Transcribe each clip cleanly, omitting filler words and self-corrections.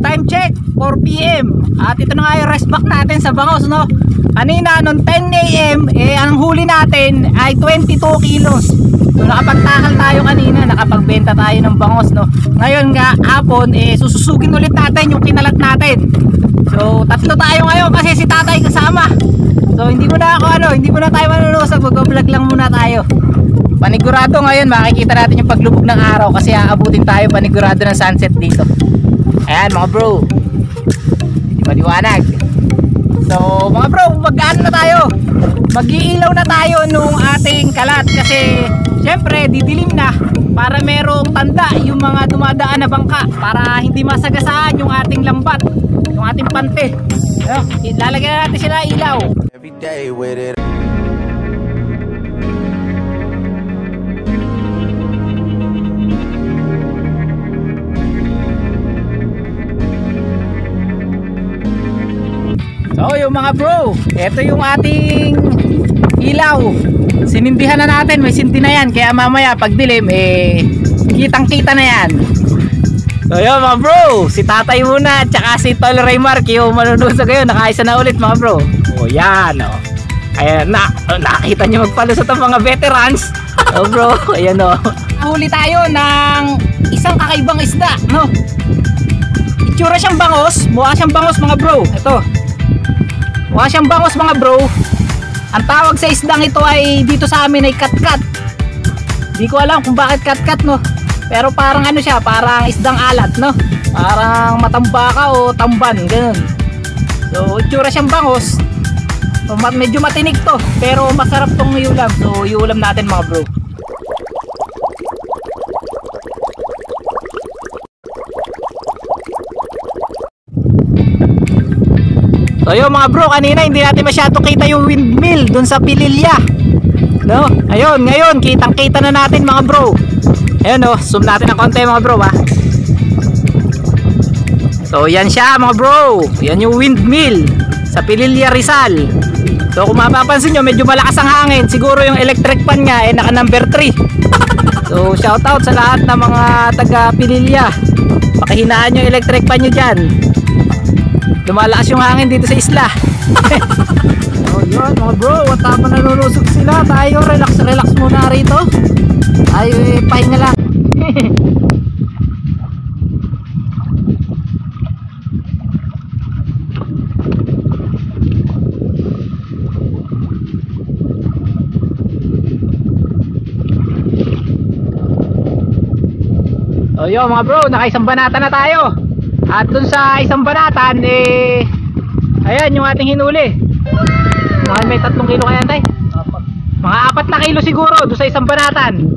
time check 4 PM. At ito na nga yung rest back natin sa bangos, no. Kanina nung 10 AM ang huli natin ay 22 kilos. So nakapagtakal tayo kanina, nakapagbenta tayo ng bangos, no. Ngayon nga hapon sususugin ulit natin yung kinalat natin. So tatlo tayo ngayon kasi si tatay kasama. So hindi mo na tayo manulusog, mag-vlog lang muna tayo. Panigurado ngayon makikita natin yung paglubog ng araw kasi aabutin tayo panigurado ng sunset dito. Ayan mga bro, hindi maliwanag. So mga bro, mag-ano na tayo, mag-iilaw na tayo nung ating kalat kasi syempre didilim na para merong tanda yung mga dumadaan na bangka para hindi masagasaan yung ating lambat, yung ating pante. Lalagyan natin sila ilaw. Every day with it. So yung mga bro, ito yung ating ilaw. Sinindihan na natin, may sindi na yan. Kaya mamaya pag dilim kitang kita na yan. So yun mga bro, si tatay muna tsaka si Tol Raymar yung manunusog ngayon. Nakaisa na ulit mga bro. O yan o. Ayan nakita nyo magpalusot ang mga veterans. O bro, ayan o. Huli tayo ng isang kakaibang isda, no? Itsura siyang bangos, mukha siyang bangos mga bro. Ito, mukha siyang bangos mga bro. Ang tawag sa isdang ito ay dito sa amin ay katkat. Di ko alam kung bakit katkat, no. Pero parang ano siya, parang isdang alat, no. Parang matambaka o tamban, ganun. So itsura siyang bangos. So, medyo matinik to, pero masarap tong iulam. So iulam natin mga bro. So yun mga bro, kanina hindi natin masyado kita yung windmill dun sa Pililya, no? Ayun, ngayon kitang kita na natin mga bro. Ayun no, zoom natin ng konti mga bro ha. So yan siya mga bro, yan yung windmill sa Pililya, Rizal. So kung mapapansin nyo, medyo malakas ang hangin. Siguro yung electric fan nga naka number 3. So shout out sa lahat ng mga taga Pililya, pakihinaan yung electric fan nyo dyan. Lumalakas yung hangin dito sa isla. So yun mga bro, at habang nanunusog sila, tayo relax muna rito. Tayo pahinga lang. So yun mga bro, nakaisang banata na tayo. At dun sa isang banatan ayan yung ating hinuli. May 3 kilo kaya tay? Mga 4 na kilo siguro dun sa isang banatan.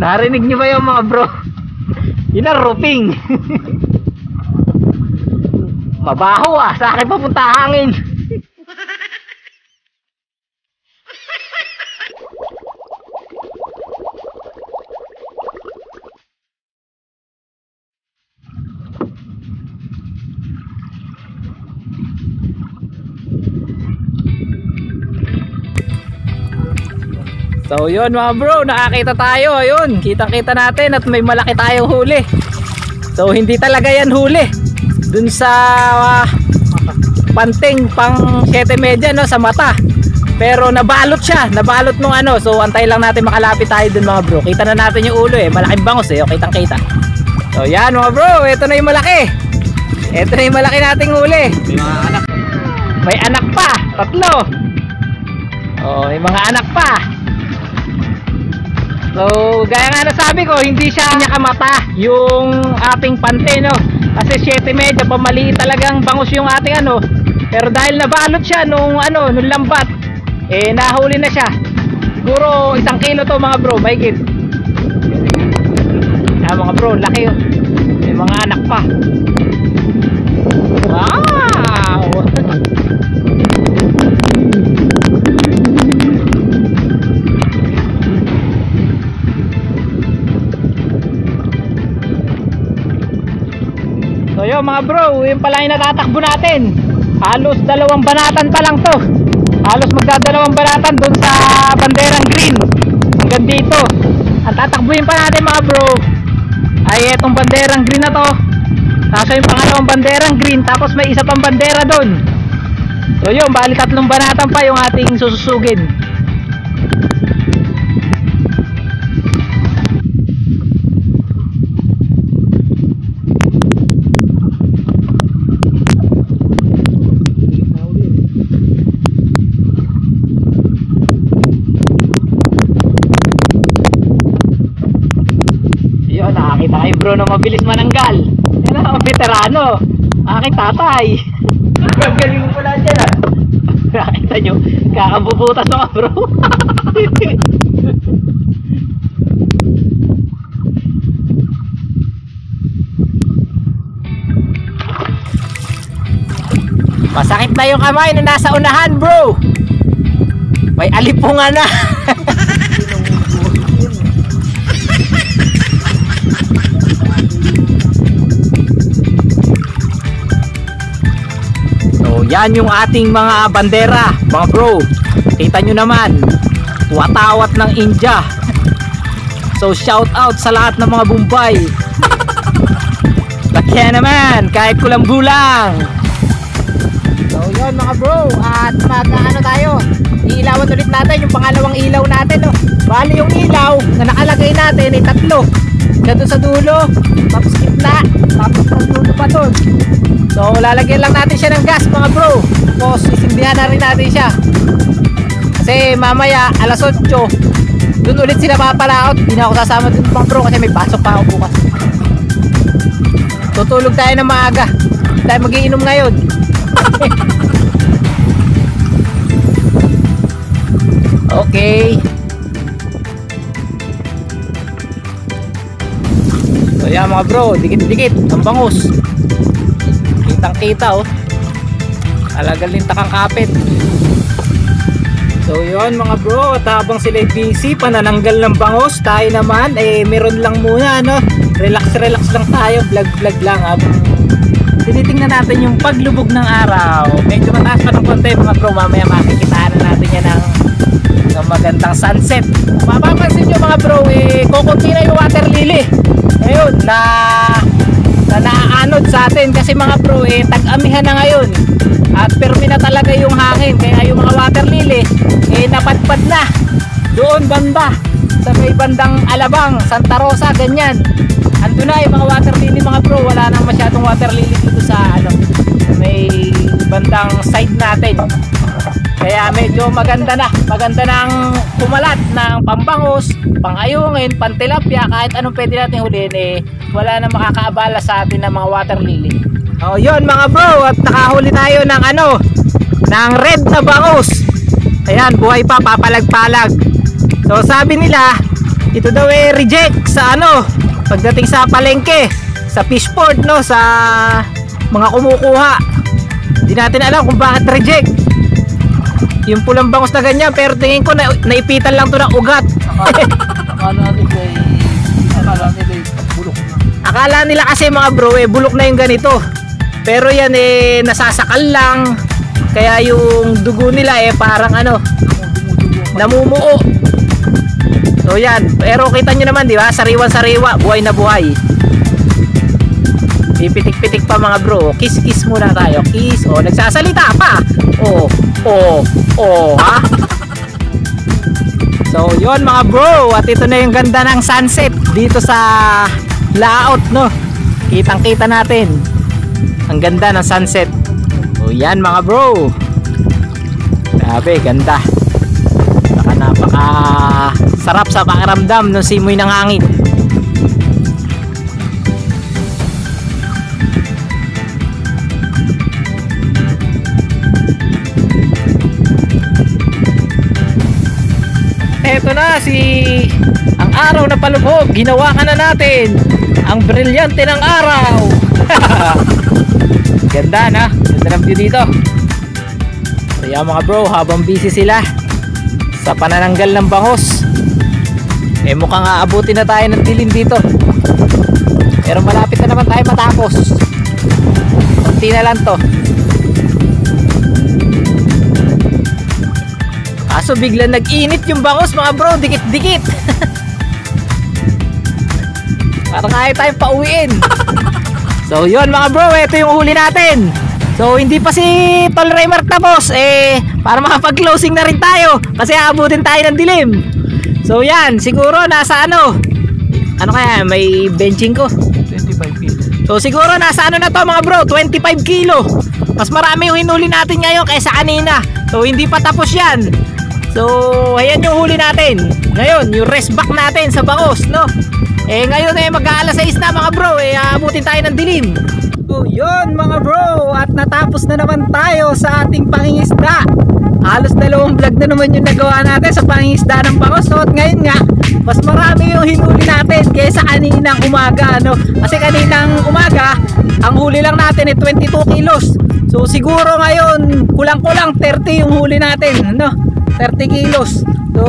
Narinig nyo ba yung mga bro? Yun ang roofing. Mabaho sa akin papunta hangin. So yun mga bro, nakakita tayo. Ayun, kitang-kita natin at may malaki tayong huli. So hindi talaga yan huli dun sa panting pang 7.5 no, sa mata. Pero nabalot siya, nabalot nung ano. So antay lang natin makalapit tayo dun mga bro. Kita na natin yung ulo malaking bangos kitang-kita. So yan mga bro, ito na yung malaki. Ito na yung malaki nating huli. May mga anak. May anak pa, 3. Oh, may mga anak pa. So gaya nga nasabi ko, hindi siya kamata yung ating pante no. Kasi 7.5 pamaliit talagang bangus yung ating ano. Pero dahil nabalot siya nung lambat, nahuli na siya. Siguro 1 kilo to mga bro, mahigit. Ayan mga bro, laki oh. May mga anak pa. Wow! So yun mga bro, yun pala yung natatakbo natin. Halos 2 banatan pa lang to. Halos magdadalawang banatan dun sa banderang green. Hanggang dito. Ang tatakbuhin pa natin mga bro ay etong banderang green na to. Tapos yung pangalawang banderang green. Tapos may isa pang bandera dun. So yun, bali 3 banatan pa yung ating sususugin. Nakakita kayo bro na mabilis mananggal. Yan ang veterano. Aking tatay. Ang galing mo pala dyan ah. Nakita nyo, kakabubutas mga bro. Masakit na yung kamay na nasa unahan bro. May alipungan na. Yan yung ating mga bandera mga bro. Kita nyo naman, watawat ng India. So shout out sa lahat ng mga Bombay. Lakya naman kahit kulang-gulang. So yun mga bro, at mag-ano tayo, iilawan ulit natin yung pangalawang ilaw natin oh. Bali yung ilaw na nakalagay natin ay 3. Doon sa dulo, tapos gitna, tapos sa dulo pa doon. So lalagyan lang natin siya ng gas mga bro. Tapos isindihan na rin natin siya. Kasi mamaya alas 8 doon ulit sila papalaot. Hindi na ako sasama dun mga bro kasi may pasok pa ako bukas. Tutulog tayo ng maaga. Hindi tayo magiinom ngayon. Okay. So yan mga bro, dikit-dikit ang bangus. Kitang kita oh. Talagang lintak ang kapit. So yun mga bro, at habang sila busy panananggal ng bangus, tayo naman meron lang muna no. Relax lang tayo, vlog lang habang tinitingnan natin yung paglubog ng araw. Medyo mataas pa ng konti mga bro, mamaya makikitaan na natin yan ng magandang sunset. Mapapansin nyo mga bro, kukunti na yung water lily ngayon na naaanod sa atin kasi mga bro tag-amihan na ngayon at permi na talaga yung hangin, kaya yung mga water lily napadpad na doon banda sa may bandang Alabang, Santa Rosa, ganyan. Ando na yung mga water lily mga bro, wala nang masyadong water lily dito sa may bandang side natin. Kaya medyo maganda na ang kumalat ng pambangus, pangayungin, pantilapia, kahit anong pwede natin huliin wala na makakaabala sa atin ng mga water lily. Oh, yun mga bro, at nakahuli tayo ng ng red na bangus. Ayan, buhay pa, papalag-palag. So sabi nila, ito daw reject sa pagdating sa palengke, sa fishport no, sa mga kumukuha. Hindi natin alam kung bakit reject yung pulang bangus na ganyan, pero tingin ko naipitan lang to ng ugat. Akala nila kasi mga bro bulok na yung ganito, pero yan nasasakal lang, kaya yung dugo nila parang namumuo. So yan, pero kita nyo naman di ba, sariwan-sariwa, buhay na buhay. Pipitik-pitik pa mga bro. Kiss muna tayo, kiss. Nagsasalita pa. Ha? So yun mga bro, at ito na yung ganda ng sunset dito sa layout no. Kitang-kita natin ang ganda ng sunset. So yan mga bro, grabe ganda. Napaka sarap sa pakiramdam ng simoy ng hangin. Eto na ang araw na palubog, ginawa ka na natin. ang brilyante ng araw. Ganda na, ganda ng view dito. So yan mga bro, habang busy sila sa panananggal ng bangos, eh mukhang aabutin na tayo ng dilim dito. Pero malapit na naman tayo matapos. Kunti na lang to. Kaso biglang nag-init yung bangos mga bro, dikit-dikit. Parang ayaw tayong pauwiin. So yun mga bro, ito yung huli natin. So hindi pa si Tol Raymark tapos, para makapag-closing na rin tayo kasi aabutin tayo ng dilim. So yan, siguro nasa ano kaya, may benching ko 25 kilo. so siguro nasa ano na to mga bro, 25 kilo. Mas marami yung hinuli natin ngayon kaysa kanina. So hindi pa tapos yan. So ayan yung huli natin ngayon, yung rest back natin sa bangos, no? Ngayon mag-aalas 6 na mga bro, aabutin tayo ng dilim. So yun mga bro, at natapos na naman tayo sa ating pangingisda. Halos 2 vlog na naman yung nagawa natin sa pangingisda ng bangos. So at ngayon nga, mas marami yung hinuli natin kaysa kaninang umaga, no? Kasi kaninang umaga, ang huli lang natin ay 22 kilos. So siguro ngayon, kulang-kulang 30 yung huli natin, no? 30 kilos. So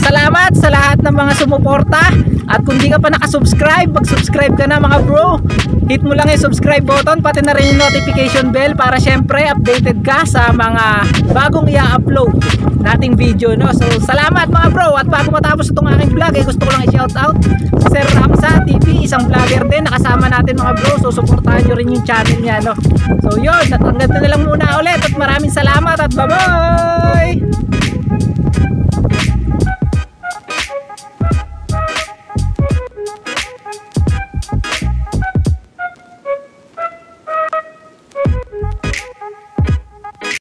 salamat sa lahat ng mga sumuporta. At kung di ka pa nakasubscribe, mag-subscribe ka na mga bro. Hit mo lang yung subscribe button, pati na rin yung notification bell para syempre updated ka sa mga bagong i-upload nating video, no? So salamat mga bro. At bago matapos itong aking vlog, gusto ko lang i-shoutout si Sir Ramza TV, isang vlogger din, nakasama natin mga bro. So suportahan nyo rin yung channel niya, no? So yun, at hanggang na lang muna ulit. At maraming salamat at bye bye.